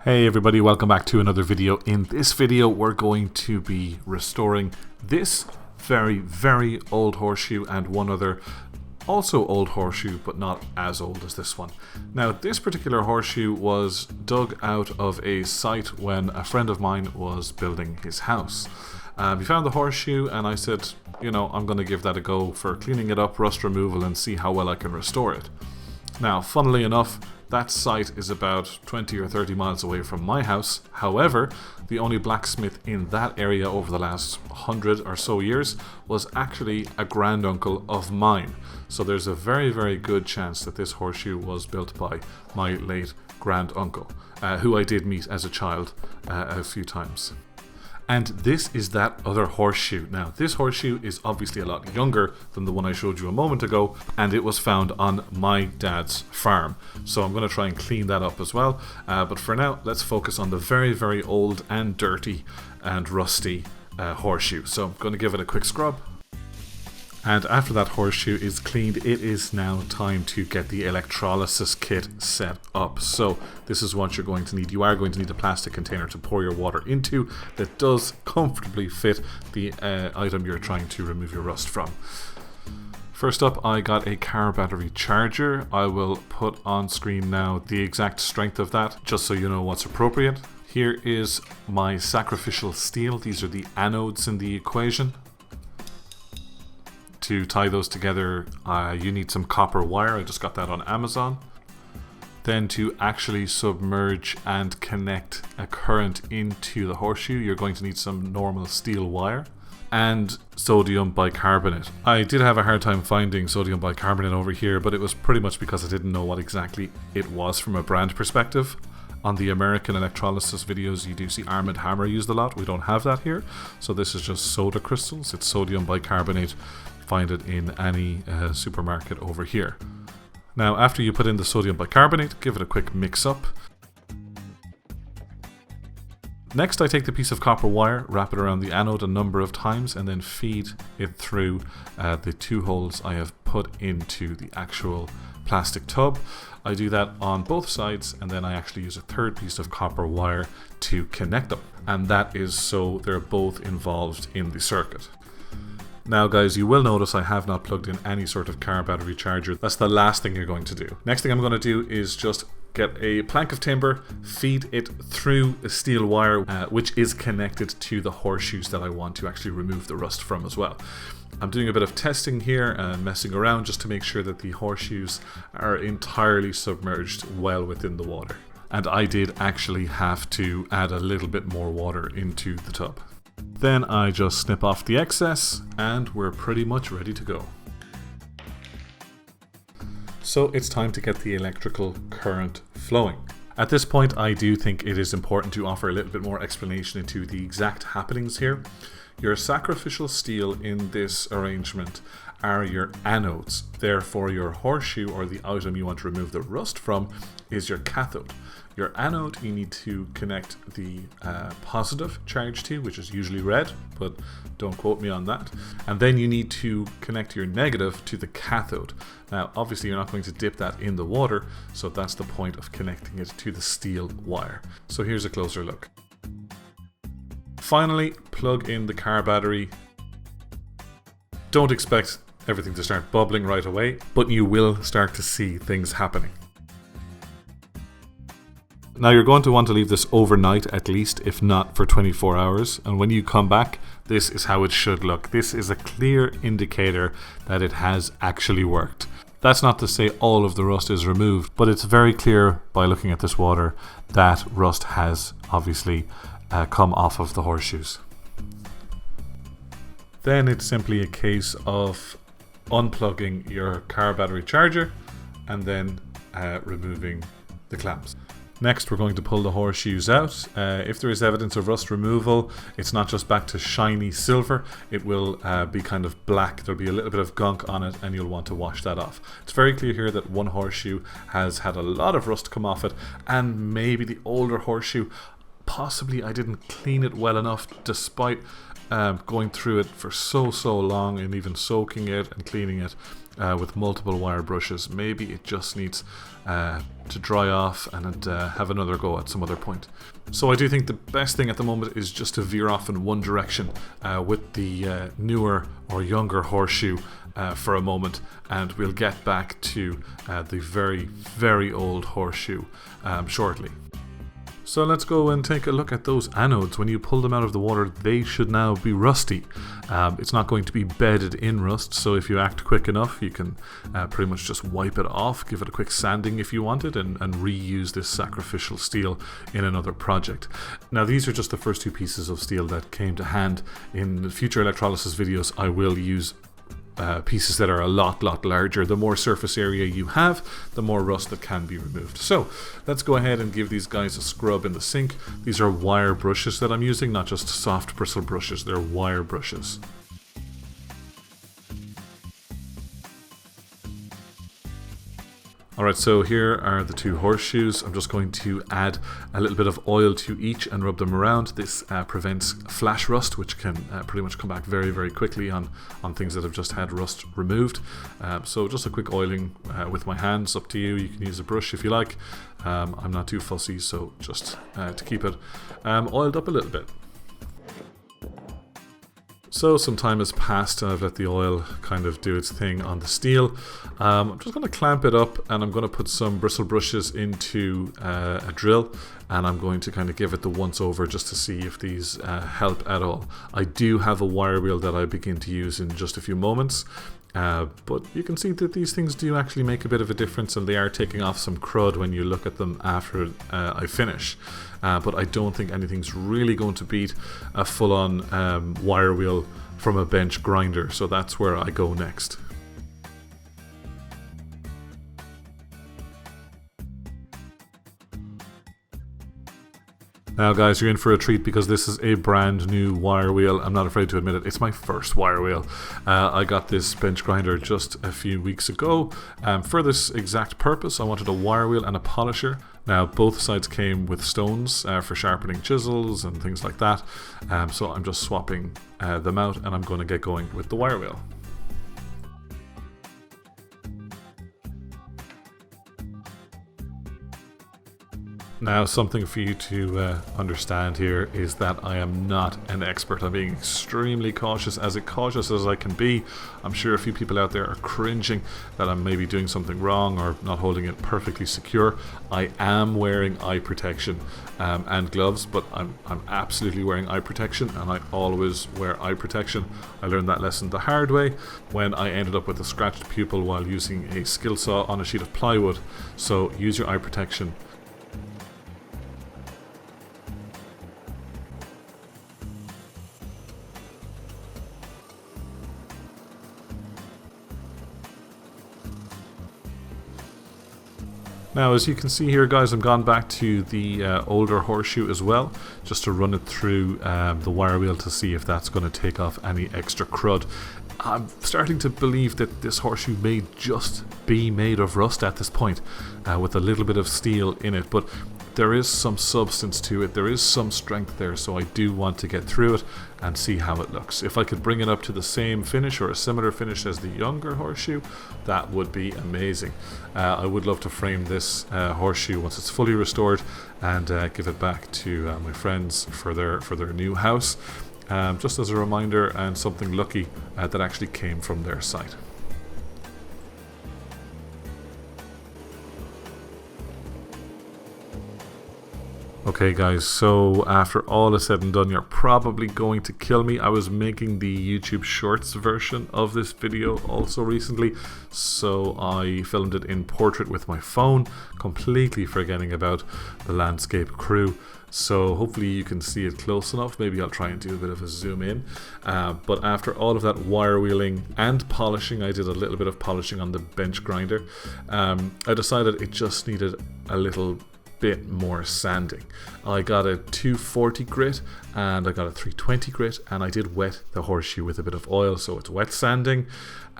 Hey everybody, welcome back to another video. In this video we're going to be restoring this very old horseshoe and one other also old horseshoe, but not as old as this one. Now this particular horseshoe was dug out of a site when a friend of mine was building his house. We found the horseshoe and I said, you know, I'm going to give that a go for cleaning it up, rust removal, and see how well I can restore it. Now funnily enough, that site is about 20 or 30 miles away from my house. However, the only blacksmith in that area over the last 100 or so years was actually a granduncle of mine. So there's a very good chance that this horseshoe was built by my late granduncle, who I did meet as a child a few times. And this is that other horseshoe. Now, this horseshoe is obviously a lot younger than the one I showed you a moment ago, and it was found on my dad's farm. So I'm going to try and clean that up as well. But for now, let's focus on the very old and dirty and rusty horseshoe. So I'm going to give it a quick scrub. And after that horseshoe is cleaned, it is now time to get the electrolysis kit set up. So this is what you're going to need. You are going to need a plastic container to pour your water into that does comfortably fit the item you're trying to remove your rust from. First up, I got a car battery charger. I will put on screen now the exact strength of that, just so you know what's appropriate. Here is my sacrificial steel. These are the anodes in the equation. To tie those together, you need some copper wire. I just got that on Amazon. Then to actually submerge and connect a current into the horseshoe, you're going to need some normal steel wire and sodium bicarbonate. I did have a hard time finding sodium bicarbonate over here, but it was pretty much because I didn't know what exactly it was from a brand perspective. On the American electrolysis videos, you do see Arm & Hammer used a lot. We don't have that here. So this is just soda crystals. It's sodium bicarbonate. Find it in any supermarket over here. Now, after you put in the sodium bicarbonate, give it a quick mix up. Next, I take the piece of copper wire, wrap it around the anode a number of times, and then feed it through the two holes I have put into the actual plastic tub. I do that on both sides, and then I actually use a third piece of copper wire to connect them. And that is so they're both involved in the circuit. Now guys, you will notice I have not plugged in any sort of car battery charger. That's the last thing you're going to do. Next thing I'm going to do is just get a plank of timber, feed it through a steel wire, which is connected to the horseshoes that I want to actually remove the rust from as well. I'm doing a bit of testing here and messing around just to make sure that the horseshoes are entirely submerged well within the water. And I did actually have to add a little bit more water into the tub. Then I just snip off the excess and we're pretty much ready to go. So it's time to get the electrical current flowing. At this point, I do think it is important to offer a little bit more explanation into the exact happenings here. Your sacrificial steel in this arrangement are your anodes. Therefore, your horseshoe, or the item you want to remove the rust from, is your cathode. Your anode you need to connect the positive charge to, which is usually red, but don't quote me on that. And then you need to connect your negative to the cathode. Now obviously you're not going to dip that in the water, so that's the point of connecting it to the steel wire. So here's a closer look. Finally, plug in the car battery. Don't expect everything to start bubbling right away, but you will start to see things happening. Now you're going to want to leave this overnight at least, if not for 24 hours. And when you come back, this is how it should look. This is a clear indicator that it has actually worked. That's not to say all of the rust is removed, but it's very clear by looking at this water that rust has obviously come off of the horseshoes. Then it's simply a case of unplugging your car battery charger and then removing the clamps. Next, we're going to pull the horseshoes out. If there is evidence of rust removal, it's not just back to shiny silver, it will be kind of black. There'll be a little bit of gunk on it and you'll want to wash that off. It's very clear here that one horseshoe has had a lot of rust come off it, and maybe the older horseshoe, possibly I didn't clean it well enough despite going through it for so long and even soaking it and cleaning it. with multiple wire brushes. Maybe it just needs to dry off and have another go at some other point. So I do think the best thing at the moment is just to veer off in one direction with the newer or younger horseshoe for a moment, and we'll get back to the very, very old horseshoe shortly. So let's go and take a look at those anodes. When you pull them out of the water, they should now be rusty. It's not going to be bedded in rust, so if you act quick enough, you can pretty much just wipe it off, give it a quick sanding if you wanted, and reuse this sacrificial steel in another project. Now, these are just the first two pieces of steel that came to hand. In future electrolysis videos, I will use pieces that are a lot larger. The more surface area you have, the more rust that can be removed. So let's go ahead and give these guys a scrub in the sink. These are wire brushes that I'm using, not just soft bristle brushes, they're wire brushes. Alright, so here are the two horseshoes. I'm just going to add a little bit of oil to each and rub them around. This prevents flash rust, which can pretty much come back very quickly on things that have just had rust removed. So just a quick oiling with my hands, up to you. You can use a brush if you like. I'm not too fussy, so just to keep it oiled up a little bit. So some time has passed and I've let the oil kind of do its thing on the steel. I'm just going to clamp it up and I'm going to put some bristle brushes into a drill, and I'm going to kind of give it the once over just to see if these help at all. I do have a wire wheel that I begin to use in just a few moments. But you can see that these things do actually make a bit of a difference, and they are taking off some crud when you look at them after I finish. But I don't think anything's really going to beat a full-on wire wheel from a bench grinder, so that's where I go next. Now guys, you're in for a treat because this is a brand new wire wheel. I'm not afraid to admit it, it's my first wire wheel. I got this bench grinder just a few weeks ago. For this exact purpose, I wanted a wire wheel and a polisher. Now both sides came with stones for sharpening chisels and things like that. So I'm just swapping them out and I'm going to get going with the wire wheel. Now, something for you to understand here is that I am not an expert. I'm being extremely cautious as I can be. I'm sure a few people out there are cringing that I'm maybe doing something wrong or not holding it perfectly secure. I am wearing eye protection and gloves, but I'm absolutely wearing eye protection, and I always wear eye protection. I learned that lesson the hard way when I ended up with a scratched pupil while using a skill saw on a sheet of plywood. So use your eye protection. Now, as you can see here, guys, I've gone back to the older horseshoe as well, just to run it through the wire wheel to see if that's going to take off any extra crud. I'm starting to believe that this horseshoe may just be made of rust at this point, with a little bit of steel in it, but there is some substance to it, there is some strength there, so I do want to get through it and see how it looks. If I could bring it up to the same finish or a similar finish as the younger horseshoe, that would be amazing. I would love to frame this horseshoe once it's fully restored and give it back to my friends for their new house, just as a reminder and something lucky that actually came from their site. Okay guys, so after all is said and done, you're probably going to kill me. I was making the YouTube Shorts version of this video also recently, so I filmed it in portrait with my phone, completely forgetting about the landscape crew. So hopefully you can see it close enough. Maybe I'll try and do a bit of a zoom in. But after all of that wire wheeling and polishing, I did a little bit of polishing on the bench grinder. I decided it just needed a little bit more sanding. I got a 240 grit and I got a 320 grit, and I did wet the horseshoe with a bit of oil, so it's wet sanding,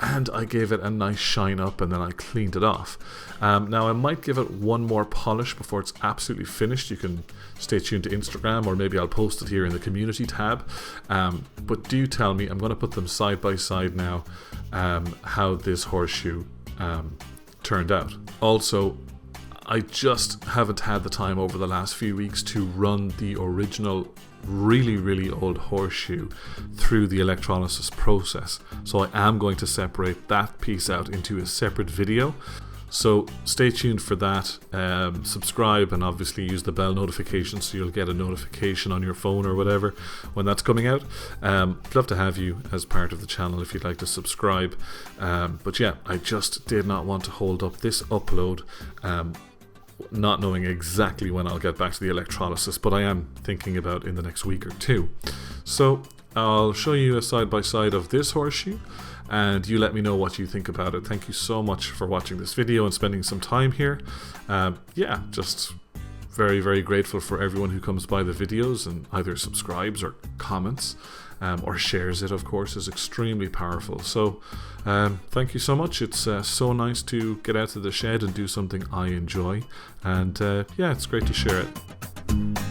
and I gave it a nice shine up, and then I cleaned it off. Now I might give it one more polish before it's absolutely finished. You can stay tuned to Instagram, or maybe I'll post it here in the community tab, but do tell me, I'm going to put them side by side now, how this horseshoe turned out. Also, I just haven't had the time over the last few weeks to run the original really old horseshoe through the electrolysis process, so I am going to separate that piece out into a separate video. So stay tuned for that. Subscribe and obviously use the bell notification so you'll get a notification on your phone or whatever when that's coming out. I'd love to have you as part of the channel if you'd like to subscribe. But yeah, I just did not want to hold up this upload, not knowing exactly when I'll get back to the electrolysis, but I am thinking about in the next week or two. So I'll show you a side by side of this horseshoe, and you let me know what you think about it. Thank you so much for watching this video and spending some time here. Yeah, just very grateful for everyone who comes by the videos and either subscribes or comments, or shares it, of course, is extremely powerful. So thank you so much. It's so nice to get out of the shed and do something I enjoy, and yeah, it's great to share it.